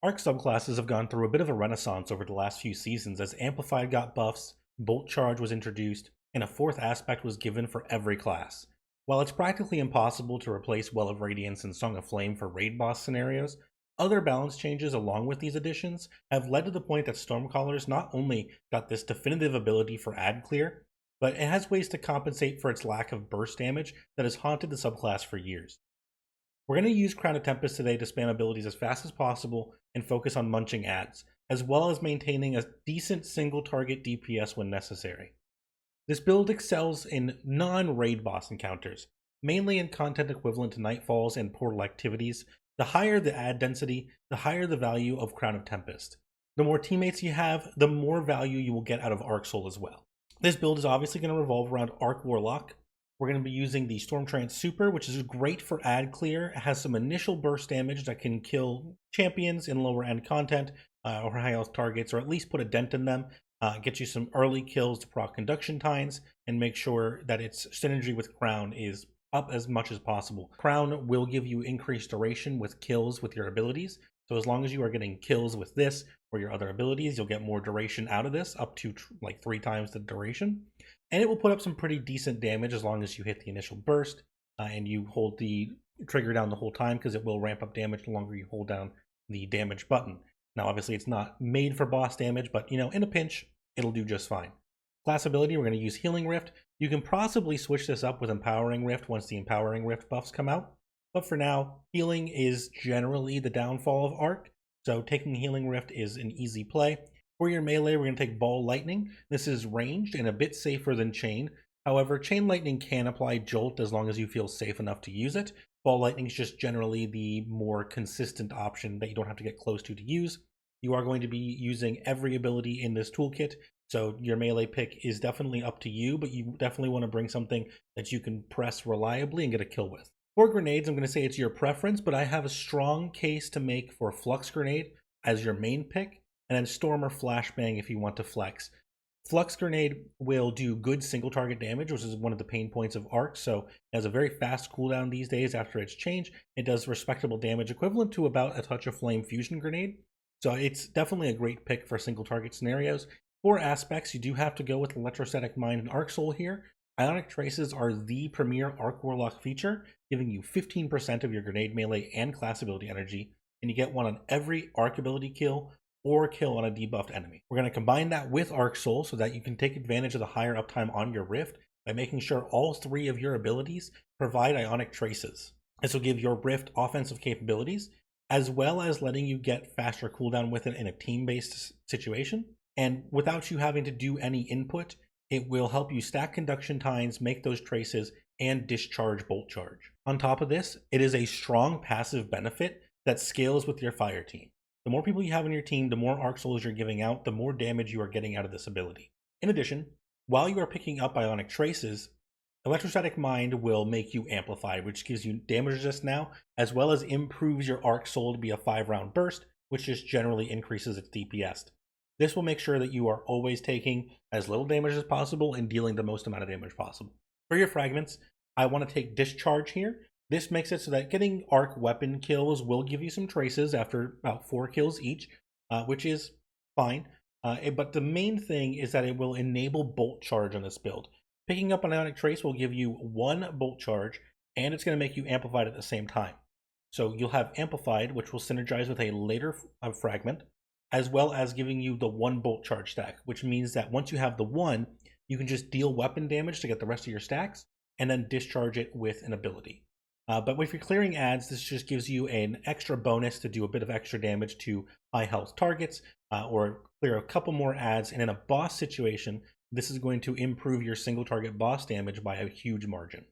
Arc subclasses have gone through a bit of a renaissance over the last few seasons as Amplified got buffs, Bolt Charge was introduced, and a fourth aspect was given for every class. While it's practically impossible to replace Well of Radiance and Song of Flame for raid boss scenarios, other balance changes along with these additions have led to the point that Stormcallers not only got this definitive ability for ad clear, but it has ways to compensate for its lack of burst damage that has haunted the subclass for years. We're going to use Crown of Tempests today to spam abilities as fast as possible and focus on munching ads, as well as maintaining a decent single target DPS when necessary. This build excels in non-raid boss encounters, mainly in content equivalent to Nightfalls and portal activities. The higher the ad density, the higher the value of Crown of Tempest. The more teammates you have, the more value you will get out of Arc Soul as well. This build is obviously going to revolve around Arc Warlock. We're going to be using the Stormtrace Super, which is great for ad clear. It has some initial burst damage that can kill champions in lower end content or high health targets, or at least put a dent in them. Get you some early kills to proc Conduction Tines, and make sure that its synergy with Crown is up as much as possible. Crown will give you increased duration with kills with your abilities. So as long as you are getting kills with this or your other abilities, you'll get more duration out of this, up to like 3 times the duration. And it will put up some pretty decent damage as long as you hit the initial burst and you hold the trigger down the whole time, because it will ramp up damage the longer you hold down the damage button. Now, obviously, it's not made for boss damage, but in a pinch, it'll do just fine. Class ability, we're going to use Healing Rift. You can possibly switch this up with Empowering Rift once the Empowering Rift buffs come out. But for now, healing is generally the downfall of Arc, so taking Healing Rift is an easy play. For your melee, we're going to take Ball Lightning. This is ranged and a bit safer than Chain. However, Chain Lightning can apply Jolt as long as you feel safe enough to use it. Ball Lightning is just generally the more consistent option that you don't have to get close to use. You are going to be using every ability in this toolkit, so your melee pick is definitely up to you, but you definitely want to bring something that you can press reliably and get a kill with. For grenades, I'm going to say it's your preference, but I have a strong case to make for Flux Grenade as your main pick, and then Storm or Flashbang if you want to flex. Flux Grenade will do good single target damage, which is one of the pain points of Arc, so it has a very fast cooldown these days after its change. It does respectable damage equivalent to about a Touch of Flame Fusion Grenade, so it's definitely a great pick for single target scenarios. For aspects, you do have to go with Electrostatic Mind and Arc Soul here. Ionic Traces are the premier Arc Warlock feature, giving you 15% of your grenade melee and class ability energy, and you get one on every Arc ability kill or kill on a debuffed enemy. We're going to combine that with Arc Soul so that you can take advantage of the higher uptime on your Rift by making sure all 3 of your abilities provide Ionic Traces. This will give your Rift offensive capabilities, as well as letting you get faster cooldown with it in a team-based situation. And without you having to do any input, it will help you stack Conduction Tines, make those traces, and discharge Bolt Charge. On top of this, it is a strong passive benefit that scales with your fire team. The more people you have on your team, the more Arc Souls you're giving out, the more damage you are getting out of this ability. In addition, while you are picking up Ionic Traces, Electrostatic Mind will make you amplified, which gives you damage resist now, as well as improves your Arc Soul to be a 5-round burst, which just generally increases its DPS. This will make sure that you are always taking as little damage as possible and dealing the most amount of damage possible. For your fragments, I want to take Discharge here. This makes it so that getting arc weapon kills will give you some traces after about 4 kills each, which is fine. But the main thing is that it will enable Bolt Charge on this build. Picking up an Ionic Trace will give you 1 Bolt Charge, and it's going to make you Amplified at the same time. So you'll have Amplified, which will synergize with a later Fragment, as well as giving you the 1 Bolt Charge stack, which means that once you have the 1, you can just deal weapon damage to get the rest of your stacks, and then discharge it with an ability. But if you're clearing ads, this just gives you an extra bonus to do a bit of extra damage to high health targets, or clear a couple more ads, and in a boss situation, this is going to improve your single target boss damage by a huge margin.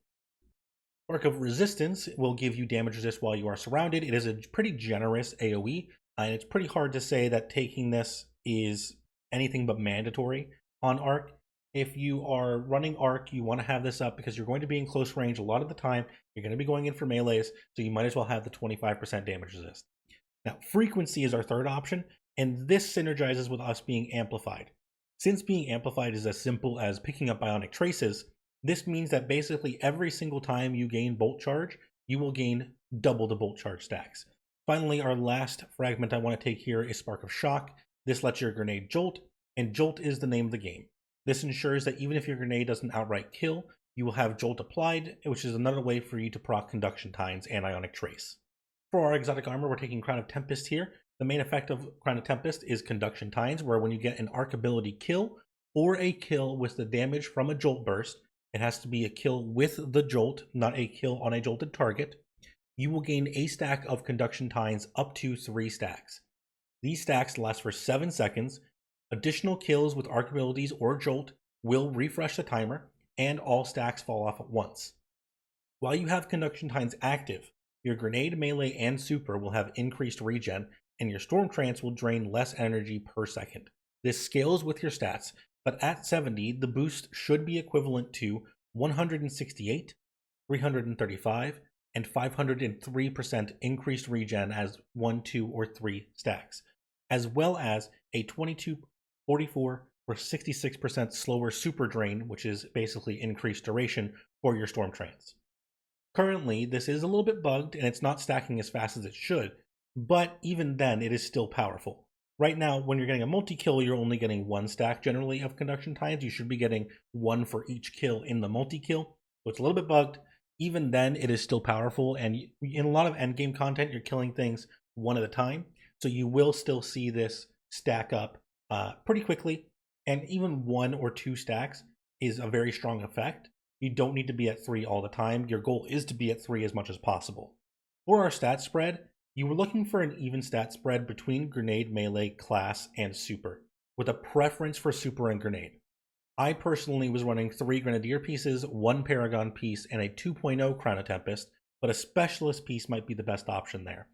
Arc of Resistance will give you damage resist while you are surrounded. It is a pretty generous AoE, and it's pretty hard to say that taking this is anything but mandatory on Arc. If you are running Arc, you want to have this up because you're going to be in close range a lot of the time. You're going to be going in for melees, so you might as well have the 25% damage resist. Now, Frequency is our third option, and this synergizes with us being Amplified. Since being Amplified is as simple as picking up Ionic Traces, this means that basically every single time you gain Bolt Charge, you will gain double the Bolt Charge stacks. Finally, our last fragment I want to take here is Spark of Shock. This lets your grenade jolt, and jolt is the name of the game. This ensures that even if your grenade doesn't outright kill, you will have jolt applied, which is another way for you to proc Conduction Tines and Ionic Trace. For our exotic armor, we're taking Crown of Tempests here. The main effect of Crown of Tempest is Conduction Tines, where when you get an arc ability kill, or a kill with the damage from a jolt burst, it has to be a kill with the jolt, not a kill on a jolted target, you will gain a stack of Conduction Tines up to 3 stacks. These stacks last for 7 seconds. Additional kills with arc abilities or jolt will refresh the timer, and all stacks fall off at once. While you have Conduction Tines active, your grenade, melee, and super will have increased regen, and your stormtrace will drain less energy per second. This scales with your stats, but at 70, the boost should be equivalent to 168, 335, and 503% increased regen as 1, 2, or 3 stacks, as well as a 22, 44, or 66% slower super drain, which is basically increased duration for your stormtrace. Currently, this is a little bit bugged and it's not stacking as fast as it should, but even then it is still powerful. Right now, when you're getting a multi-kill, you're only getting 1 stack generally of Conduction Tines. You should be getting 1 for each kill in the multi-kill, so it's a little bit bugged. Even then, it is still powerful, and in a lot of endgame content, you're killing things one at a time, so you will still see this stack up pretty quickly, and even 1 or 2 stacks is a very strong effect. You don't need to be at 3 all the time. Your goal is to be at 3 as much as possible. For our stat spread, you were looking for an even stat spread between grenade, melee, class, and super, with a preference for super and grenade. I personally was running 3 grenadier pieces, 1 paragon piece, and a 2.0 Crown of Tempest, but a specialist piece might be the best option there.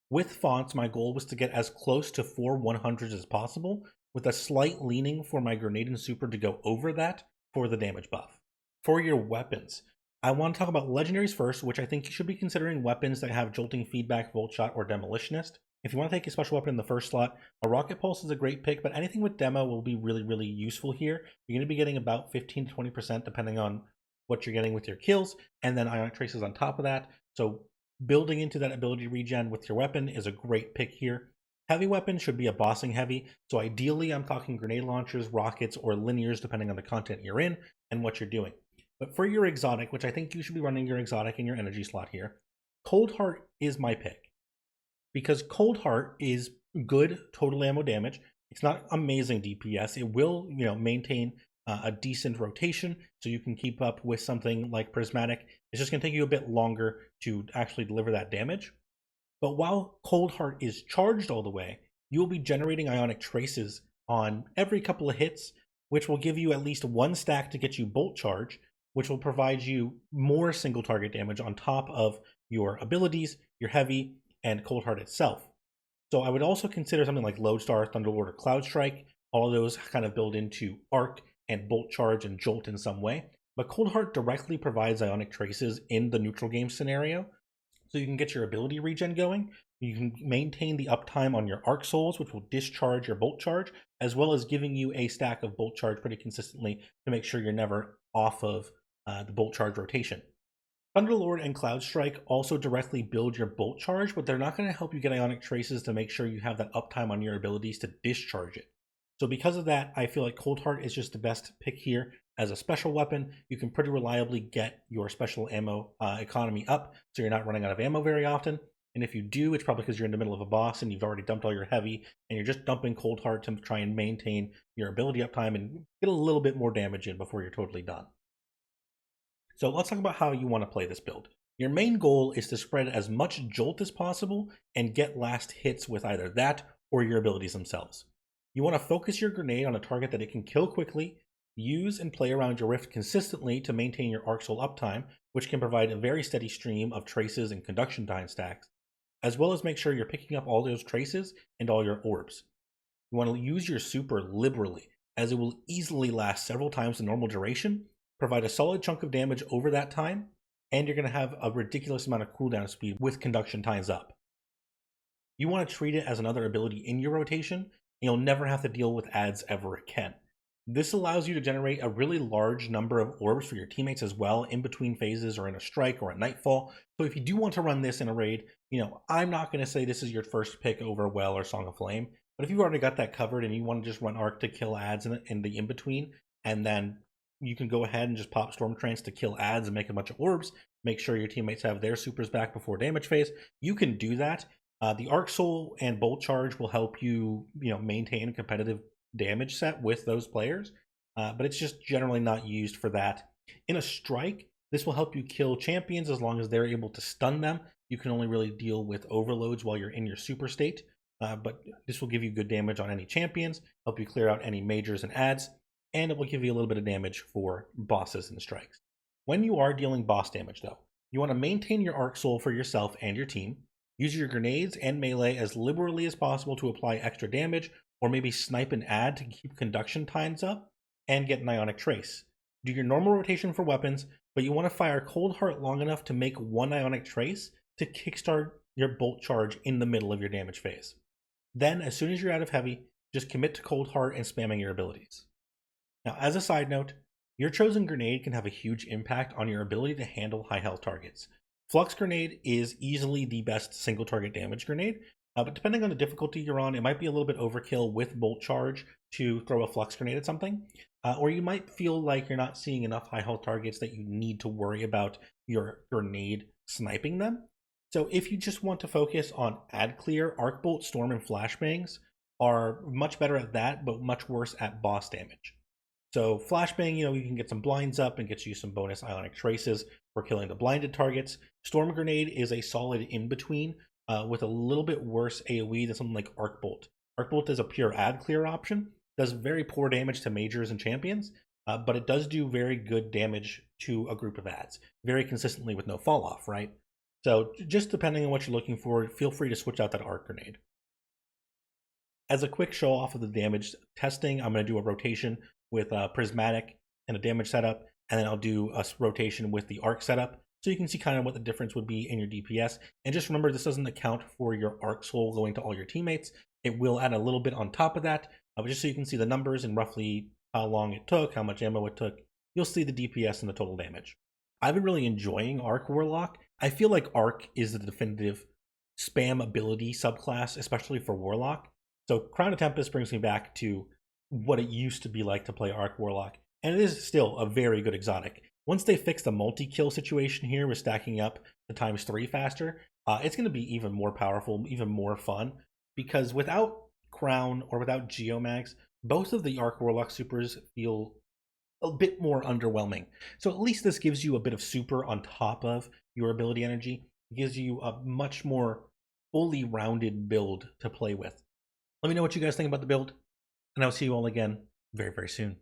With fonts, my goal was to get as close to 4 100s as possible, with a slight leaning for my grenade and super to go over that for the damage buff. For your weapons, I want to talk about legendaries first, which I think you should be considering weapons that have jolting feedback, volt shot, or demolitionist. If you want to take a special weapon in the first slot, a rocket pulse is a great pick, but anything with demo will be really useful here. You're going to be getting about 15 to 20% depending on what you're getting with your kills, and then Ionic Traces on top of that. So building into that ability regen with your weapon is a great pick here. Heavy weapons should be a bossing heavy, so ideally I'm talking grenade launchers, rockets, or linears depending on the content you're in and what you're doing. But for your exotic, which I think you should be running your exotic in your energy slot here, Cold Heart is my pick. Because Cold Heart is good total ammo damage. It's not amazing DPS. It will, maintain a decent rotation, so you can keep up with something like Prismatic. It's just going to take you a bit longer to actually deliver that damage. But while Cold Heart is charged all the way, you will be generating Ionic Traces on every couple of hits, which will give you at least 1 stack to get you Bolt Charge, which will provide you more single target damage on top of your abilities, your heavy, and Cold Heart itself. So I would also consider something like Lodestar, Thunderlord, or Cloud Strike. All of those kind of build into Arc and Bolt Charge and Jolt in some way. But Cold Heart directly provides Ionic Traces in the neutral game scenario, so you can get your ability regen going. You can maintain the uptime on your Arc Souls, which will discharge your Bolt Charge, as well as giving you a stack of Bolt Charge pretty consistently to make sure you're never off of the Bolt Charge rotation. Thunderlord and Cloud Strike also directly build your Bolt Charge, but they're not going to help you get Ionic Traces to make sure you have that uptime on your abilities to discharge it. So because of that, I feel like Cold Heart is just the best pick here. As a special weapon, you can pretty reliably get your special ammo economy up, so you're not running out of ammo very often. And if you do, it's probably because you're in the middle of a boss and you've already dumped all your heavy, and you're just dumping Cold Heart to try and maintain your ability uptime and get a little bit more damage in before you're totally done. So let's talk about how you want to play this build. Your main goal is to spread as much jolt as possible and get last hits with either that or your abilities themselves. You want to focus your grenade on a target that it can kill quickly, use and play around your rift consistently to maintain your Arc Soul uptime, which can provide a very steady stream of traces and Conduction Time stacks, as well as make sure you're picking up all those traces and all your orbs. You want to use your super liberally, as it will easily last several times the normal duration, provide a solid chunk of damage over that time, and you're going to have a ridiculous amount of cooldown speed with Conduction Times up. You want to treat it as another ability in your rotation, and you'll never have to deal with adds ever again. This allows you to generate a really large number of orbs for your teammates as well in between phases or in a strike or a nightfall. So if you do want to run this in a raid, I'm not going to say this is your first pick over Well or Song of Flame, but if you've already got that covered and you want to just run Arc to kill ads in the in-between, and then you can go ahead and just pop Stormtrace to kill ads and make a bunch of orbs, make sure your teammates have their supers back before damage phase, you can do that. The Arc Soul and Bolt Charge will help you, maintain a competitive damage set with those players, but it's just generally not used for that. In a strike, this will help you kill champions as long as they're able to stun them. You can only really deal with overloads while you're in your super state, but this will give you good damage on any champions, help you clear out any majors and ads, and it will give you a little bit of damage for bosses and strikes. When you are dealing boss damage, though, you want to maintain your Arc Soul for yourself and your team. Use your grenades and melee as liberally as possible to apply extra damage, or maybe snipe an ad to keep conduction times up, and get an Ionic Trace. Do your normal rotation for weapons, but you want to fire Cold Heart long enough to make one Ionic Trace to kickstart your Bolt Charge in the middle of your damage phase. Then, as soon as you're out of heavy, just commit to Cold Heart and spamming your abilities. Now, as a side note, your chosen grenade can have a huge impact on your ability to handle high health targets. Flux Grenade is easily the best single target damage grenade, but depending on the difficulty you're on, it might be a little bit overkill with Bolt Charge to throw a Flux Grenade at something, or you might feel like you're not seeing enough high health targets that you need to worry about your grenade sniping them. So if you just want to focus on ad clear, Arc Bolt, Storm, and Flashbangs are much better at that, but much worse at boss damage. So Flashbang, you can get some blinds up and gets you some bonus Ionic Traces for killing the blinded targets. Storm Grenade is a solid in-between with a little bit worse AoE than something like Arc Bolt. Arc Bolt is a pure ad clear option, does very poor damage to majors and champions, but it does do very good damage to a group of ads, very consistently with no fall off, right? So just depending on what you're looking for, feel free to switch out that Arc Grenade. As a quick show off of the damage testing, I'm going to do a rotation with a Prismatic and a damage setup, and then I'll do a rotation with the Arc setup, so you can see kind of what the difference would be in your DPS. And just remember, this doesn't account for your Arc Soul going to all your teammates. It will add a little bit on top of that, but just so you can see the numbers and roughly how long it took, how much ammo it took, you'll see the DPS and the total damage. I've been really enjoying Arc Warlock. I feel like Arc is the definitive spam ability subclass, especially for Warlock. So Crown of Tempests brings me back to what it used to be like to play Arc Warlock, and it is still a very good exotic. Once they fix the multi-kill situation here with stacking up the ×3 faster, it's going to be even more powerful, even more fun, because without Crown or without Geomags, both of the Arc Warlock supers feel a bit more underwhelming. So at least this gives you a bit of super on top of your ability energy. It gives you a much more fully rounded build to play with. Let me know what you guys think about the build, and I'll see you all again very, very soon.